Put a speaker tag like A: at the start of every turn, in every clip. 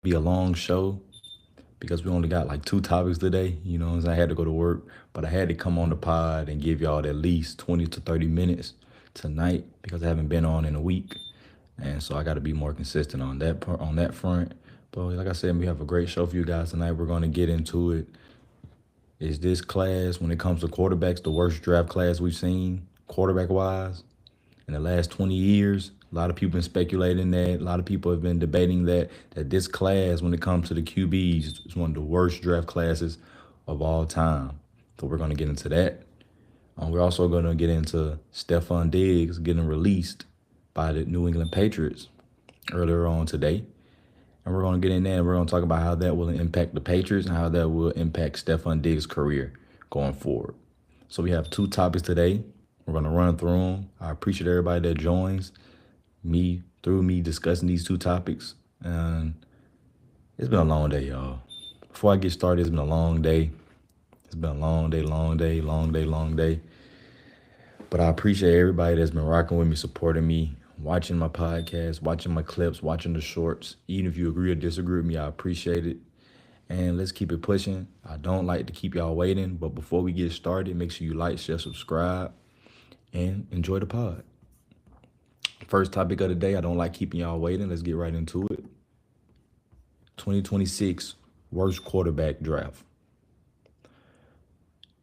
A: be a long show because we only got like two topics today. You know, I had to go to work, but I had to come on the pod and give y'all at least 20 to 30 minutes tonight because I haven't been on in a week. And so I got to be more consistent on that part, on that front. But like I said, we have a great show for you guys tonight. We're going to get into it. Is this class, when it comes to quarterbacks, the worst draft class we've seen, quarterback wise, in the last 20 years? A lot of people been speculating that. A lot of people have been debating that this class, when it comes to the QBs, is one of the worst draft classes of all time. So we're going to get into that. We're also going to get into Stefon Diggs getting released by the New England Patriots earlier on today. And we're going to get in there and we're going to talk about how that will impact the Patriots and how that will impact Stefon Diggs' career going forward. So we have two topics today. We're going to run through them. I appreciate everybody that joins me discussing these two topics. And it's been a long day, y'all. Before I get started, it's been a long day. It's been a long day, long day, long day, long day. But I appreciate everybody that's been rocking with me, supporting me, watching my podcast, watching my clips, watching the shorts. Even if you agree or disagree with me, I appreciate it. And let's keep it pushing. I don't like to keep y'all waiting, but before we get started, make sure you like, share, subscribe, and enjoy the pod. First topic of the day, I don't like keeping y'all waiting. Let's get right into it. 2026 worst quarterback draft.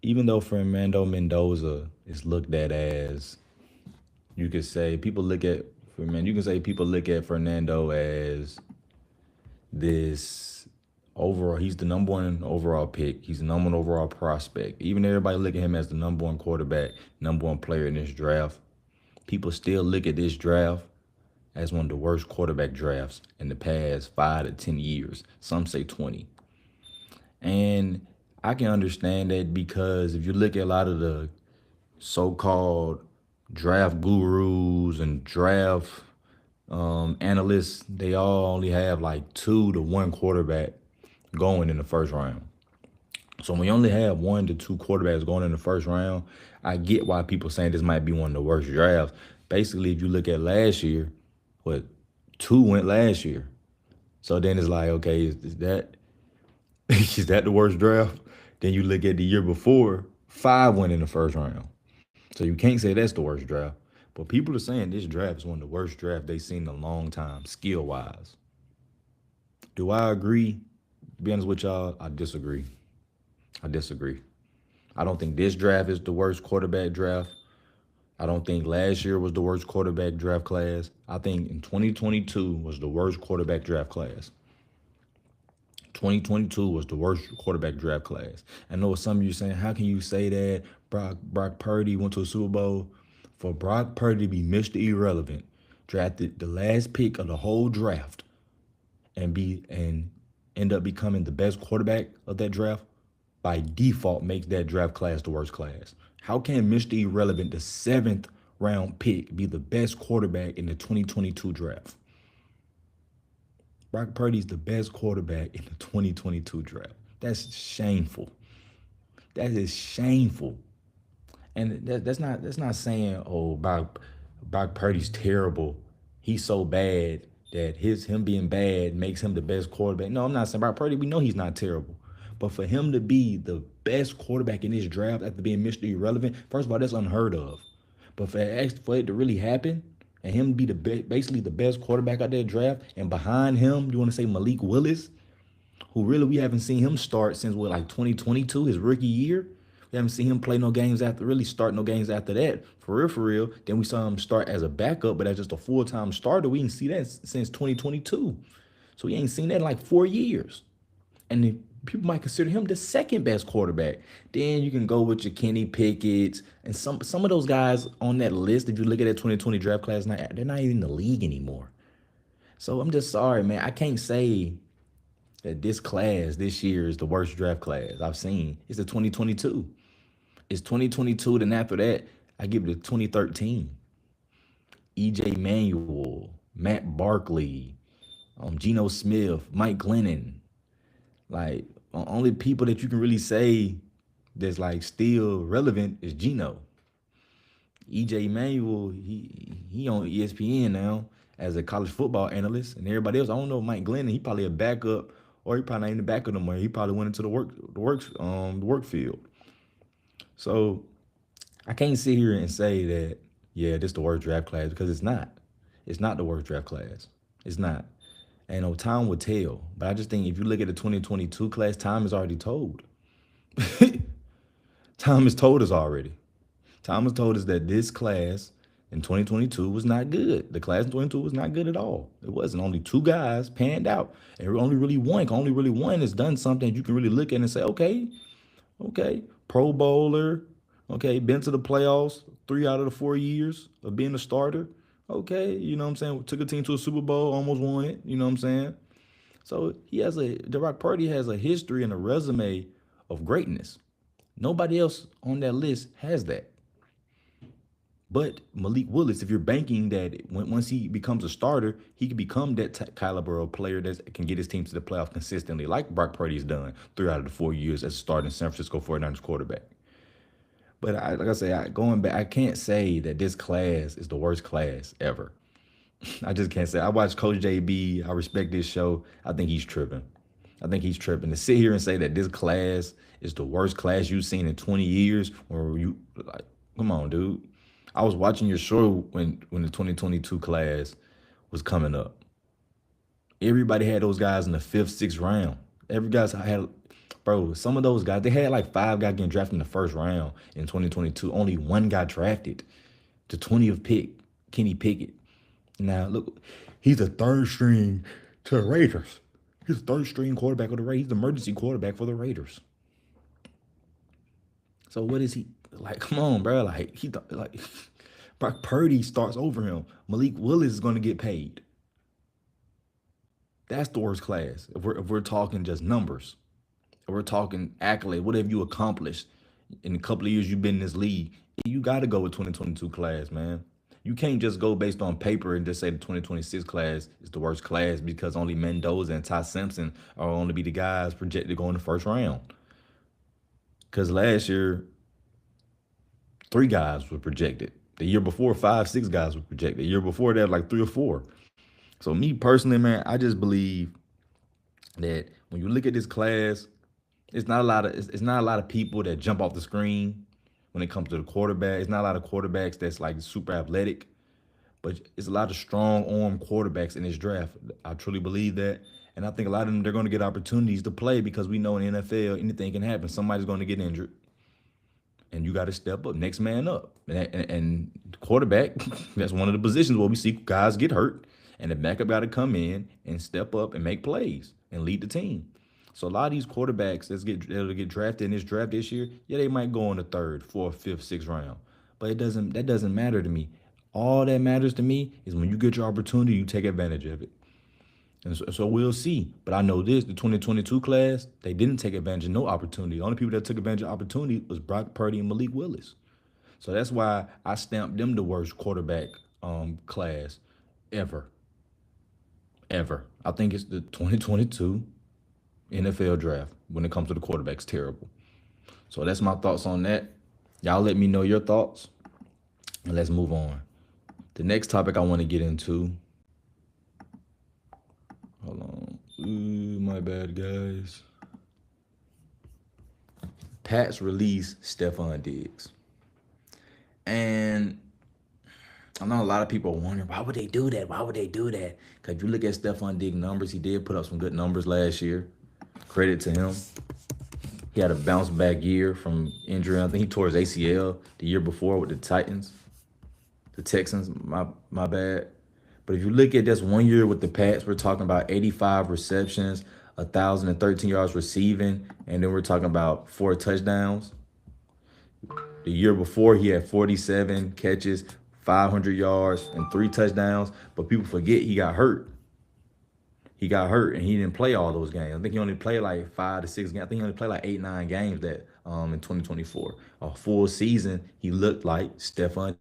A: Even though Fernando Mendoza is looked at as, you could say, people look at, you can say people look at Fernando as this overall, he's the number one overall pick. He's the number one overall prospect. Even everybody look at him as the number one quarterback, number one player in this draft. People still look at this draft as one of the worst quarterback drafts in the past 5 to 10 years. Some say 20. And I can understand that because if you look at a lot of the so-called draft gurus and draft analysts, they all only have like 2 to 1 quarterback going in the first round. So when you only have 1 to 2 quarterbacks going in the first round, I get why people saying this might be one of the worst drafts. Basically, if you look at last year, what 2 went last year. So then it's like, okay, is that is that the worst draft? Then you look at the year before, 5 went in the first round. So you can't say that's the worst draft. But people are saying this draft is one of the worst drafts they've seen in a long time, skill wise. Do I agree? To be honest with y'all, I disagree. I disagree. I don't think this draft is the worst quarterback draft. I don't think last year was the worst quarterback draft class. I think in 2022 was the worst quarterback draft class. 2022 was the worst quarterback draft class. I know some of you saying, how can you say that? Brock Purdy went to a Super Bowl. For Brock Purdy to be Mr. Irrelevant, drafted the last pick of the whole draft, and end up becoming the best quarterback of that draft, by default makes that draft class the worst class. How can Mr. Irrelevant, the 7th round pick, be the best quarterback in the 2022 draft? Brock Purdy's the best quarterback in the 2022 draft. That's shameful. That is shameful. And that's not saying, oh, Brock Purdy's terrible. He's so bad that him being bad makes him the best quarterback. No, I'm not saying Brock Purdy. We know he's not terrible. But for him to be the best quarterback in this draft after being Mr. Irrelevant, first of all, that's unheard of. But for it to really happen and him be basically the best quarterback out there draft, and behind him, you want to say Malik Willis, who really we haven't seen him start since what, like 2022, his rookie year. We haven't seen him play no games after, really start no games after that. For real, for real. Then we saw him start as a backup, but as just a full-time starter. We didn't see that since 2022. So we ain't seen that in like 4 years. And then people might consider him the second best quarterback. Then you can go with your Kenny Pickett's and some of those guys on that list. If you look at that 2020 draft class, they're not even in the league anymore. So I'm just sorry, man. I can't say that this class this year is the worst draft class I've seen. It's the 2022. It's 2022. Then after that, I give it a 2013. EJ Manuel, Matt Barkley, Geno Smith, Mike Glennon. Like, only people that you can really say that's like still relevant is Geno. EJ Manuel, he on ESPN now. as a college football analyst, and everybody else. I don't know Mike Glennon. He probably a backup, or he probably not in the backup no more. He probably went into the work field. So I can't sit here and say that, yeah, this the worst draft class, because it's not. It's not the worst draft class. It's not. And no, time will tell. But I just think if you look at the 2022 class, time is already told. Time has told us already. Time has told us that this class in 2022 was not good. The class in 22 was not good at all. It wasn't. Only two guys panned out. And only really one has done something you can really look at and say, okay, okay, Pro Bowler, okay, been to the playoffs 3 out of the 4 years of being a starter. Okay, you know what I'm saying? Took a team to a Super Bowl, almost won it, you know what I'm saying? So Brock Purdy has a history and a resume of greatness. Nobody else on that list has that. But Malik Willis, if you're banking that once he becomes a starter, he can become that caliber of player that can get his team to the playoffs consistently, like Brock Purdy's done 3 out of the 4 years as a starting San Francisco 49ers quarterback. But like I say, going back, I can't say that this class is the worst class ever. I just can't say. I watch Coach JB. I respect this show. I think he's tripping. I think he's tripping to sit here and say that this class is the worst class you've seen in 20 years. Or you like, come on, dude. I was watching your show when the 2022 class was coming up. Everybody had those guys in the fifth, sixth round. Every guys had, bro. Some of those guys, they had like five guys getting drafted in the first round in 2022. Only one got drafted. The 20th pick, Kenny Pickett. Now look, he's a third string to the Raiders. He's a third string quarterback of the Raiders. He's the emergency quarterback for the Raiders. So what is he like? Come on, bro. Like like Brock Purdy starts over him. Malik Willis is going to get paid. That's the worst class. If we're talking just numbers, if we're talking accolade, what have you accomplished in a couple of years you've been in this league? You got to go with 2022 class, man. You can't just go based on paper and just say the 2026 class is the worst class because only Mendoza and Ty Simpson are only be the guys projected to go in the first round. Because last year, three guys were projected. The year before, five, six guys were projected. The year before that, like three or four. So me personally, man, I just believe that when you look at this class, it's not a lot of people that jump off the screen when it comes to the quarterback. It's not a lot of quarterbacks that's like super athletic, but it's a lot of strong arm quarterbacks in this draft. I truly believe that. And I think a lot of them they're going to get opportunities to play because we know in the NFL anything can happen. Somebody's going to get injured and you got to step up, next man up. And quarterback, that's one of the positions where we see guys get hurt, and the backup got to come in and step up and make plays and lead the team. So a lot of these quarterbacks that'll get drafted in this draft this year, yeah, they might go in the third, fourth, fifth, sixth round, but that doesn't matter to me. All that matters to me is when you get your opportunity, you take advantage of it. And so we'll see. But I know this, the 2022 class, they didn't take advantage of no opportunity. The only people that took advantage of opportunity was Brock Purdy and Malik Willis. So that's why I stamped them the worst quarterback class ever. Ever. I think it's the 2022 NFL draft when it comes to the quarterbacks terrible. So that's my thoughts on that. Y'all let me know your thoughts and let's move on. The next topic I want to get into. Hold on. Ooh, my bad, guys. Pats release Stefon Diggs. And I know a lot of people are wondering, why would they do that? Why would they do that? Because if you look at Stefon Diggs' numbers, he did put up some good numbers last year. Credit to him. He had a bounce back year from injury. I think he tore his ACL the year before with the Titans. The Texans, my bad. But if you look at this 1 year with the Pats, we're talking about 85 receptions, 1,013 yards receiving, and then we're talking about 4 touchdowns. The year before, he had 47 catches, 500 yards, and 3 touchdowns. But people forget he got hurt. He got hurt and he didn't play all those games. I think he only played like 5 to 6 games. I think he only played like 8, 9 games that in 2024. A full season, he looked like Stefon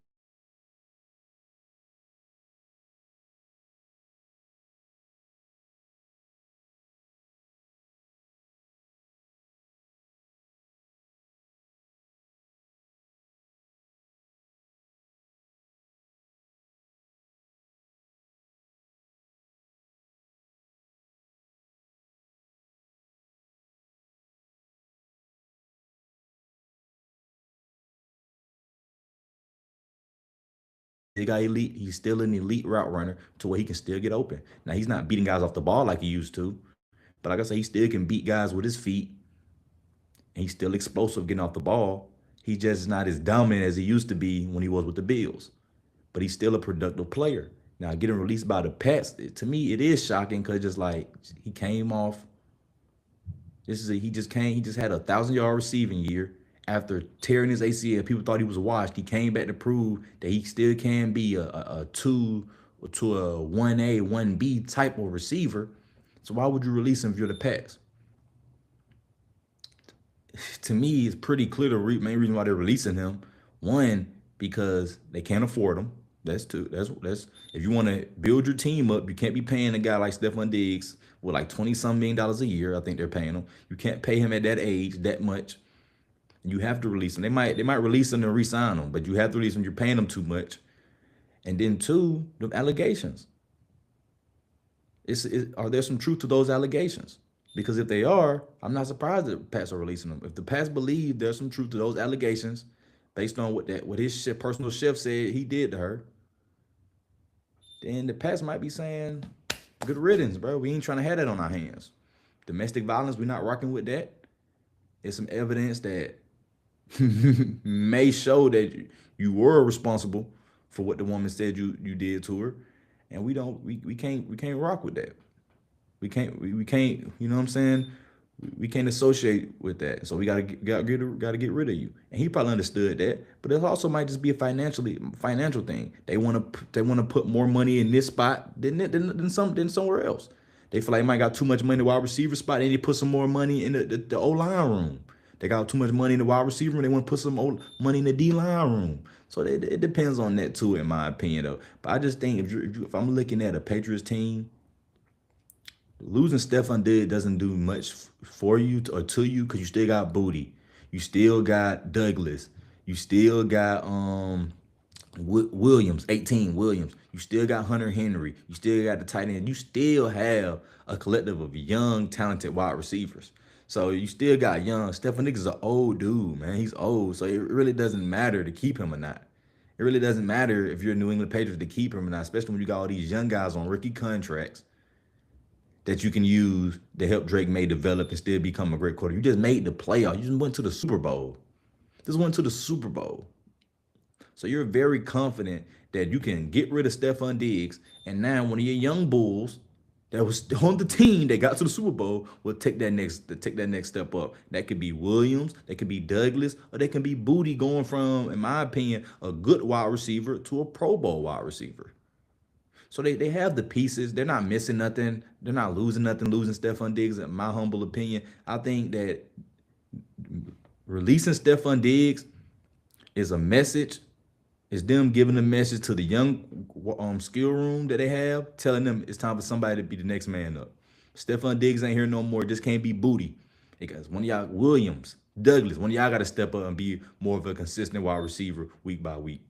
A: got elite. He's still an elite route runner to where he can still get open. Now he's not beating guys off the ball like he used to, but like I said, he still can beat guys with his feet, and he's still explosive getting off the ball. He's just not as dominant as he used to be when he was with the Bills, but he's still a productive player. Now getting released by the Pats, to me, it is shocking because just like he came off. He just came. He just had 1,000 yard receiving year after tearing his ACL. People thought he was washed. He came back to prove that he still can be a two to a 1A 1B type of receiver. So why would you release him if you're the Pats? To me, it's pretty clear the main reason why they're releasing him. One, because they can't afford him. That's two. That's if you want to build your team up, you can't be paying a guy like Stefon Diggs with like 20-some million a year. I think they're paying him. You can't pay him at that age that much. You have to release him. They might release him and re-sign him, but you have to release him. You're paying him too much. And then two, the allegations. Are there some truth to those allegations? Because if they are, I'm not surprised that Pats are releasing them. If the Pats believe there's some truth to those allegations, based on what his personal chef said he did to her, then the Pats might be saying, "Good riddance, bro. We ain't trying to have that on our hands. Domestic violence, we're not rocking with that. There's some evidence that may show that you were responsible for what the woman said you did to her, and we can't rock with that. We can't, you know what I'm saying? We can't associate with that. So we gotta get rid of you. And he probably understood that, but it also might just be a financial thing. They wanna put more money in this spot than somewhere else. They feel like they might got too much money in the wide receiver spot. They need to put some more money in the O line room. They got too much money in the wide receiver room. They want to put some money in the D line room. So it depends on that too, in my opinion, though. But I just think if I'm looking at a Patriots team, losing Stefon Diggs doesn't do much for you or to you because you still got Booty, you still got Douglas, you still got Williams, 18 Williams, you still got Hunter Henry, you still got the tight end, you still have a collective of young, talented wide receivers. So you still got young. Stefon Diggs is an old dude, man. He's old, so it really doesn't matter to keep him or not. It really doesn't matter if you're a New England Patriots to keep him or not, especially when you got all these young guys on rookie contracts that you can use to help Drake May develop and still become a great quarterback. You just made the playoff. You just went to the Super Bowl. Just went to the Super Bowl. So you're very confident that you can get rid of Stefon Diggs, and now one of your young bulls that was on the team that got to the Super Bowl will take that next step up. That could be Williams, that could be Douglas, or that can be Booty going from, in my opinion, a good wide receiver to a Pro Bowl wide receiver. So they have the pieces. They're not missing nothing. They're not losing nothing, losing Stefon Diggs, in my humble opinion. I think that releasing Stefon Diggs is a message. It's them giving a message to the young skill room that they have, telling them it's time for somebody to be the next man up. Stefon Diggs ain't here no more. Just can't be Booty. Because one of y'all, Williams, Douglas, one of y'all got to step up and be more of a consistent wide receiver week by week.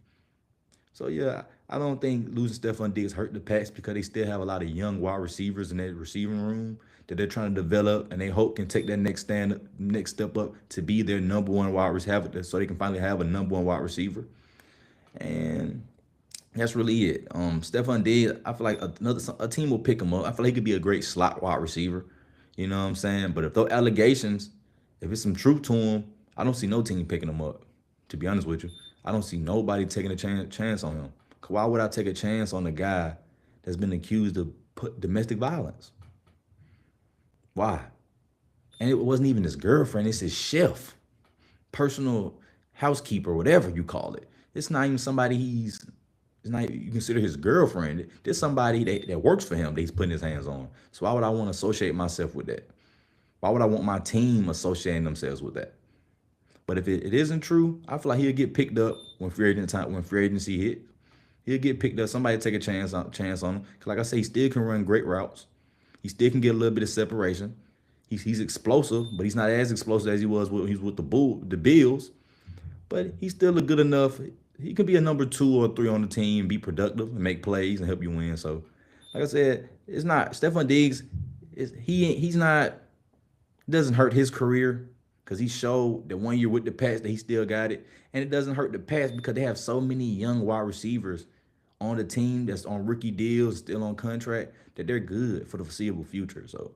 A: So yeah, I don't think losing Stephon Diggs hurt the Pats because they still have a lot of young wide receivers in that receiving room that they're trying to develop, and they hope can take that next step up to be their number one wide receiver, so they can finally have a number one wide receiver. And that's really it. Stephon Diggs, I feel like a team will pick him up. I feel like he could be a great slot wide receiver. You know what I'm saying? But if those allegations, if it's some truth to him, I don't see no team picking him up. To be honest with you, I don't see nobody taking a chance on him. Why would I take a chance on a guy that's been accused of domestic violence? Why? And it wasn't even his girlfriend. It's his chef, personal housekeeper, whatever you call it. It's not even somebody it's not you consider his girlfriend. There's somebody that works for him that he's putting his hands on. So why would I want to associate myself with that? Why would I want my team associating themselves with that? But if it isn't true, I feel like he'll get picked up when free agency hit. He'll get picked up. Somebody take a chance on him. Cause like I say, he still can run great routes. He still can get a little bit of separation. He's explosive, but he's not as explosive as he was when he was with the Bills. But he's still a good enough. He can be a number 2 or 3 on the team, be productive and make plays and help you win. So, like I said, it's not Stephon Diggs. He's not, doesn't hurt his career because he showed that 1 year with the Pats that he still got it, and it doesn't hurt the Pats because they have so many young wide receivers on the team that's on rookie deals, still on contract, that they're good for the foreseeable future. So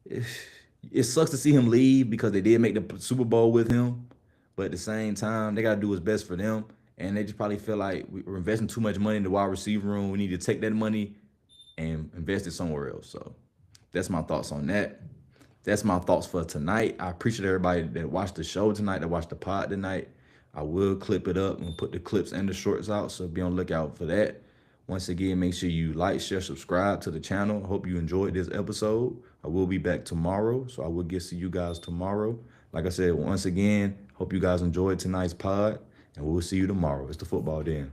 A: it sucks to see him leave because they did make the Super Bowl with him, but at the same time, they gotta do what's best for them. And they just probably feel like we're investing too much money in the wide receiver room. We need to take that money and invest it somewhere else. So that's my thoughts on that. That's my thoughts for tonight. I appreciate everybody that watched the show tonight, that watched the pod tonight. I will clip it up and put the clips and the shorts out, so be on the lookout for that. Once again, make sure you like, share, subscribe to the channel. Hope you enjoyed this episode. I will be back tomorrow, so I will get to you guys tomorrow. Like I said, once again, hope you guys enjoyed tonight's pod, and we'll see you tomorrow. It's the Football Den.